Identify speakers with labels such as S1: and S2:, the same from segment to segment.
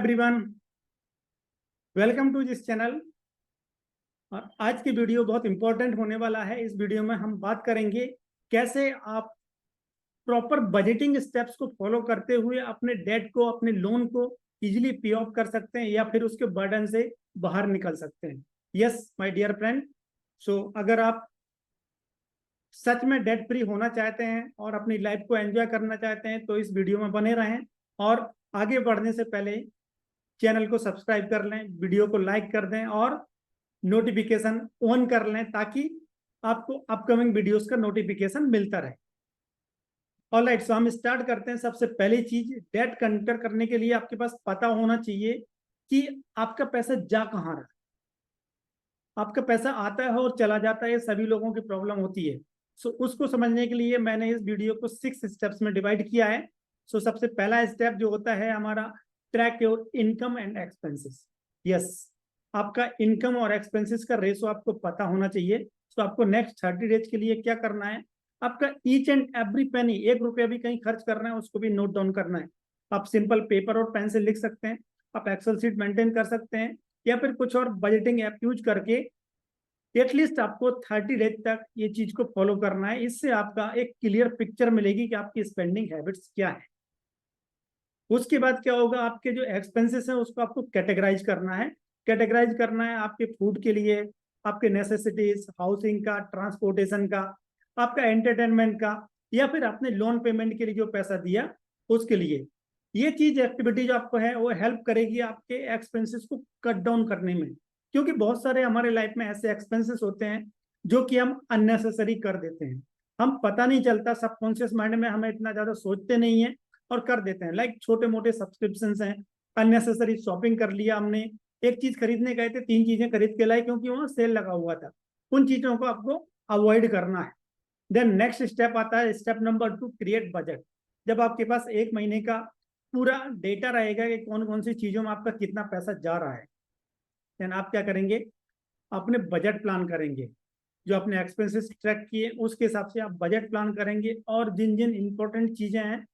S1: Everyone, welcome to this channel. और आज की वीडियो बहुत इंपॉर्टेंट होने वाला है। इस वीडियो में हम बात करेंगे कैसे आप प्रॉपर बजटिंग स्टेप्स को फॉलो करते हुए अपने डेट को, अपने लोन को इजीली पे ऑफ कर सकते हैं या फिर उसके बर्डन से बाहर निकल सकते हैं। यस माय डियर फ्रेंड, सो अगर आप सच में डेट फ्री होना चाहते हैं और अपनी लाइफ को एंजॉय करना चाहते हैं तो इस वीडियो में बने रहें। और आगे बढ़ने से पहले चैनल को सब्सक्राइब कर लें, वीडियो को लाइक कर दें और नोटिफिकेशन ऑन कर लें ताकि आपको अपकमिंग वीडियोस का नोटिफिकेशन मिलता रहे। ऑलराइट, सो हम स्टार्ट करते हैं। सबसे पहली चीज, डेट कंटर करने के लिए आपके पास पता होना चाहिए कि आपका पैसा जा कहाँ रहा है। आपका पैसा आता है और चला जाता है, सभी लोगों की प्रॉब्लम होती है। सो उसको समझने के लिए मैंने इस वीडियो को 6 स्टेप्स में डिवाइड किया है। सो सबसे पहला स्टेप जो होता है हमारा, track your income and expenses. Yes, आपका इनकम और एक्सपेंसेस का रेशो आपको पता होना चाहिए। सो आपको नेक्स्ट 30 डेज के लिए क्या करना है, आपका ईच एंड एवरी पेनी, 1 रुपया भी कहीं खर्च करना है उसको भी नोट डाउन करना है। आप सिंपल पेपर और पेन से लिख सकते हैं, आप एक्सेल शीट मेंटेन कर सकते हैं या फिर कुछ और बजटिंग ऐप यूज करके एटलीस्ट आपको 30 डेज तक ये चीज को फॉलो करना है। इससे आपका एक क्लियर पिक्चर मिलेगी कि आपकी स्पेंडिंग हैबिट्स क्या है। उसके बाद क्या होगा, आपके जो एक्सपेंसेस हैं उसको आपको कैटेगराइज करना है। कैटेगराइज करना है आपके फूड के लिए, आपके नेसेसिटीज, हाउसिंग का, ट्रांसपोर्टेशन का, आपका एंटरटेनमेंट का, या फिर आपने लोन पेमेंट के लिए जो पैसा दिया उसके लिए। ये चीज एक्टिविटी जो आपको है वो हेल्प करेगी आपके एक्सपेंसेस को कट डाउन करने में, क्योंकि बहुत सारे हमारे लाइफ में ऐसे एक्सपेंसेस होते हैं जो कि हम अननेसेसरी कर देते हैं। हम पता नहीं चलता, सबकॉन्शियस माइंड में हम इतना ज्यादा सोचते नहीं है और कर देते हैं। लाइक छोटे मोटे सब्सक्रिप्शन हैं, अननेसेसरी शॉपिंग कर लिया हमने। एक चीज खरीदने गए थे, 3 चीजें खरीद के लाए क्योंकि वहां सेल लगा हुआ था। उन चीजों को आपको अवॉइड करना है। देन नेक्स्ट स्टेप आता है स्टेप नंबर 2, क्रिएट बजट। जब आपके पास 1 महीने का पूरा डेटा रहेगा कि कौन कौन सी चीजों में आपका कितना पैसा जा रहा है, देन आप क्या करेंगे, अपने बजट प्लान करेंगे। जो अपने एक्सपेंसेस ट्रैक किए उसके हिसाब से आप बजट प्लान करेंगे और जिन जिन इंपॉर्टेंट चीजें हैं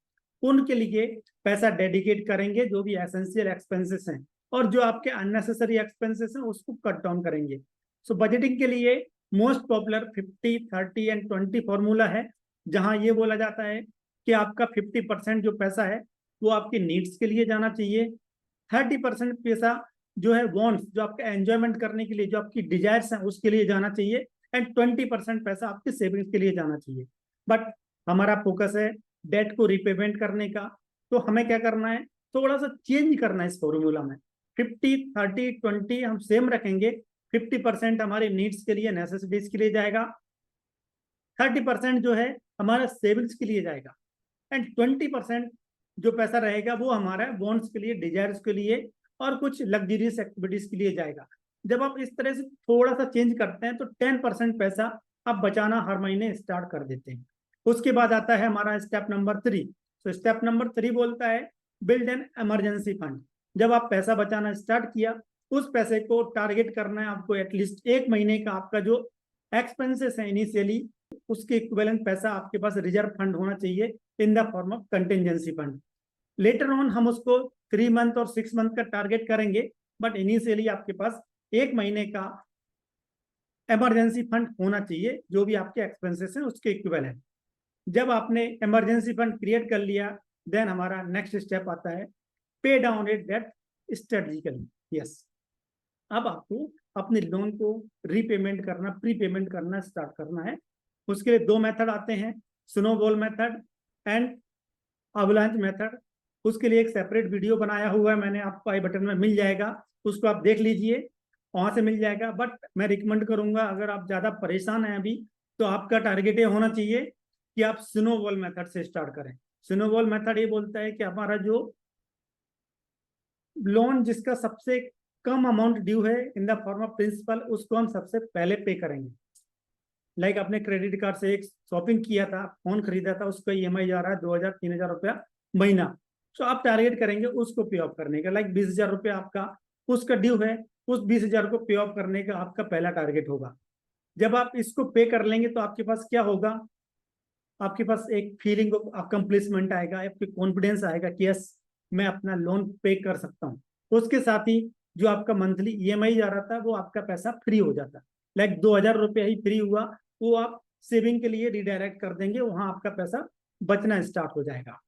S1: उनके लिए पैसा डेडिकेट करेंगे, जो भी एसेंशियल एक्सपेंसेस हैं, और जो आपके अननेसेसरी एक्सपेंसेस हैं उसको कट डाउन करेंगे। सो बजटिंग के लिए मोस्ट पॉपुलर 50, 30 एंड 20 फॉर्मूला है, जहां ये बोला जाता है कि आपका 50% जो पैसा है वो आपकी नीड्स के लिए जाना चाहिए, 30% पैसा जो है वॉन्ट्स, जो आपका एंजॉयमेंट करने के लिए, जो आपकी डिजायर्स हैं उसके लिए जाना चाहिए, एंड 20% पैसा आपके सेविंग्स के लिए जाना चाहिए। बट हमारा फोकस है डेट को रिपेमेंट करने का, तो हमें क्या करना है, थोड़ा सा चेंज करना है इस फॉर्मूला में। 50, 30, 20 हम सेम रखेंगे। 50% हमारे नीड्स के लिए, नेसेसिटीज के लिए जाएगा, 30% जो है हमारा सेविंग्स के लिए जाएगा, एंड 20% जो पैसा रहेगा वो हमारा वॉन्ट्स के लिए, डिजायर्स के लिए और कुछ लग्जरियस एक्टिविटीज के लिए जाएगा। जब आप इस तरह से थोड़ा सा चेंज करते हैं तो 10% पैसा आप बचाना हर महीने स्टार्ट कर देते हैं। उसके बाद आता है हमारा स्टेप नंबर 3। तो स्टेप नंबर 3 बोलता है बिल्ड एन इमरजेंसी फंड। जब आप पैसा बचाना स्टार्ट किया, उस पैसे को टारगेट करना है आपको, एटलीस्ट 1 महीने का आपका जो एक्सपेंसेस है इनिशियली उसके इक्विवेलेंट पैसा आपके पास रिजर्व फंड होना चाहिए इन the form of contingency fund. Later on हम उसको 3 मंथ और 6 मंथ का टारगेट करेंगे, बट इनिशियली आपके पास 1 महीने का इमरजेंसी फंड होना चाहिए जो भी आपके एक्सपेंसेस हैं उसके इक्विवेलेंट। जब आपने इमरजेंसी फंड क्रिएट कर लिया, देन हमारा नेक्स्ट स्टेप आता है pay down it debt strategically. Yes, अब आपको अपने लोन को रीपेमेंट करना, प्रीपेमेंट करना स्टार्ट करना है। उसके लिए 2 मेथड आते हैं, snowball method and avalanche method. उसके लिए एक सेपरेट वीडियो बनाया हुआ है मैंने, आपको आई बटन में मिल जाएगा, उसको आप देख लीजिए, वहां से मिल जाएगा। बट मैं रिकमेंड करूंगा, अगर आप ज्यादा परेशान हैं अभी, तो आपका टारगेट ये होना चाहिए कि आप स्नोबॉल मेथड से स्टार्ट करें। स्नोबॉल मेथड ये बोलता है कि हमारा जो लोन जिसका सबसे कम अमाउंट ड्यू है in the form of principal, उसको हम सबसे पहले पे करेंगे। लाइक आपने क्रेडिट कार्ड से एक शॉपिंग किया था, फोन खरीदा था, उसका ईएमआई जा रहा है 2000-3000 रुपया महीना। तो आप टारगेट करेंगे उसको पे ऑफ करने का। लाइक 20,000 रुपया आपका उसका ड्यू है, उस 20,000 को पे ऑफ करने का आपका पहला टारगेट होगा। जब आप इसको पे कर लेंगे तो आपके पास क्या होगा, आपके पास एक फीलिंग ऑफ अकम्प्लिशमेंट आएगा, आपकी कॉन्फिडेंस आएगा कि यस मैं अपना लोन पे कर सकता हूँ। उसके साथ ही जो आपका मंथली ईएमआई जा रहा था वो आपका पैसा फ्री हो जाता। लाइक 2,000 रुपया ही फ्री हुआ, वो आप सेविंग के लिए रिडायरेक्ट कर देंगे, वहां आपका पैसा बचना स्टार्ट हो जाएगा।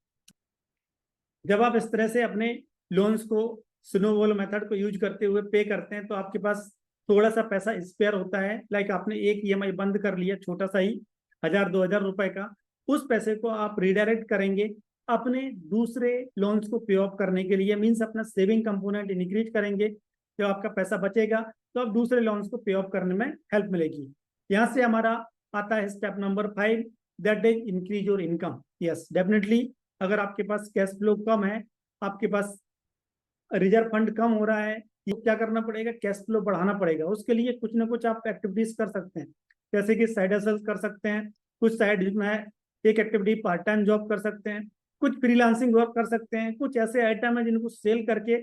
S1: जब आप इस तरह से अपने लोन्स को स्नोबॉल मेथड को यूज करते हुए पे करते हैं तो आपके पास थोड़ा सा पैसा स्पेयर होता है। लाइक आपने एक ईएमआई बंद कर लिया छोटा सा ही 1,000-2,000 रुपए का, उस पैसे को आप रिडायरेक्ट करेंगे अपने दूसरे लोन्स को पे ऑफ करने के लिए, मीन्स अपना सेविंग कंपोनेंट इंक्रीज करेंगे। जब आपका पैसा बचेगा तो आप दूसरे लोन्स को पे ऑफ करने में हेल्प मिलेगी। यहाँ से हमारा आता है step number 5, that is increase your income. Yes definitely, अगर आपके पास कैश फ्लो कम है, आपके पास रिजर्व फंड कम हो रहा है, तो क्या करना पड़ेगा, कैश फ्लो बढ़ाना पड़ेगा। उसके लिए कुछ ना कुछ आप एक्टिविटीज कर सकते हैं, जैसे कि साइड हसल कर सकते हैं, कुछ साइड में एक एक्टिविटी पार्ट टाइम जॉब कर सकते हैं, कुछ फ्रीलांसिंग वर्क कर सकते हैं, कुछ ऐसे आइटम है जिनको सेल करके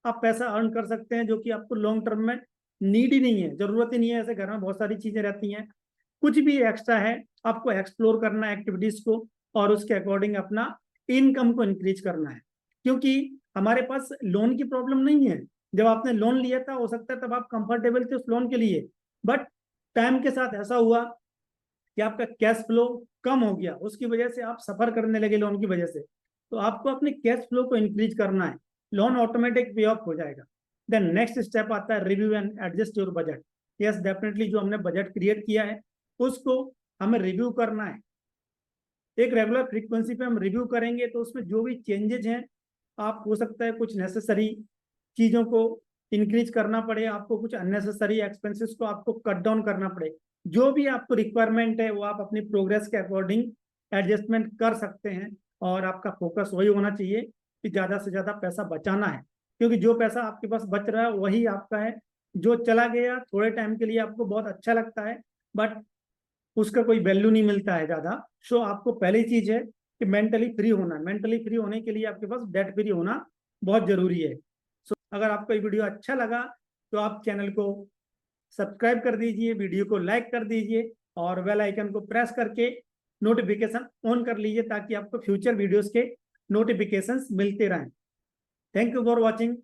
S1: आप पैसा अर्न कर सकते हैं जो कि आपको लॉन्ग टर्म में नीड ही नहीं है, जरूरत ही नहीं है। ऐसे घर में बहुत सारी चीजें रहती हैं, कुछ भी एक्स्ट्रा है आपको एक्सप्लोर करना है एक्टिविटीज को, और उसके अकॉर्डिंग अपना इनकम को इंक्रीज करना है। क्योंकि हमारे पास लोन की प्रॉब्लम नहीं है। जब आपने लोन लिया था हो सकता है तब आप कंफर्टेबल थे उस लोन के लिए, बट टाइम के साथ ऐसा हुआ कि आपका कैश फ्लो कम हो गया, उसकी वजह से आप सफर करने लगे लोन की वजह से। तो आपको अपने कैश फ्लो को इंक्रीज करना है, लोन ऑटोमेटिक पे ऑफ हो जाएगा। देन नेक्स्ट स्टेप आता है review and adjust your budget. Yes definitely, जो हमने बजट क्रिएट किया है उसको हमें रिव्यू करना है। एक रेगुलर फ्रीक्वेंसी पे हम रिव्यू करेंगे तो उसमें जो भी चेंजेज हैं, आप हो सकता है कुछ नेसेसरी चीजों को इंक्रीज करना पड़े, आपको कुछ अननेसेसरी एक्सपेंसेस को आपको कट डाउन करना पड़े। जो भी आपको रिक्वायरमेंट है वो आप अपनी प्रोग्रेस के अकॉर्डिंग एडजस्टमेंट कर सकते हैं, और आपका फोकस वही होना चाहिए कि ज्यादा से ज्यादा पैसा बचाना है। क्योंकि जो पैसा आपके पास बच रहा है वही आपका है, जो चला गया थोड़े टाइम के लिए आपको बहुत अच्छा लगता है बट उसका कोई वैल्यू नहीं मिलता है ज्यादा। सो आपको पहली चीज है कि मेंटली फ्री होना है। मेंटली फ्री होने के लिए आपके पास डेट फ्री होना बहुत जरूरी है। सो अगर आपको ये वीडियो अच्छा लगा तो आप चैनल को सब्सक्राइब कर दीजिए, वीडियो को लाइक कर दीजिए और बेल आइकन को प्रेस करके नोटिफिकेशन ऑन कर लीजिए ताकि आपको फ्यूचर वीडियोस के नोटिफिकेशंस मिलते रहें। Thank you for watching.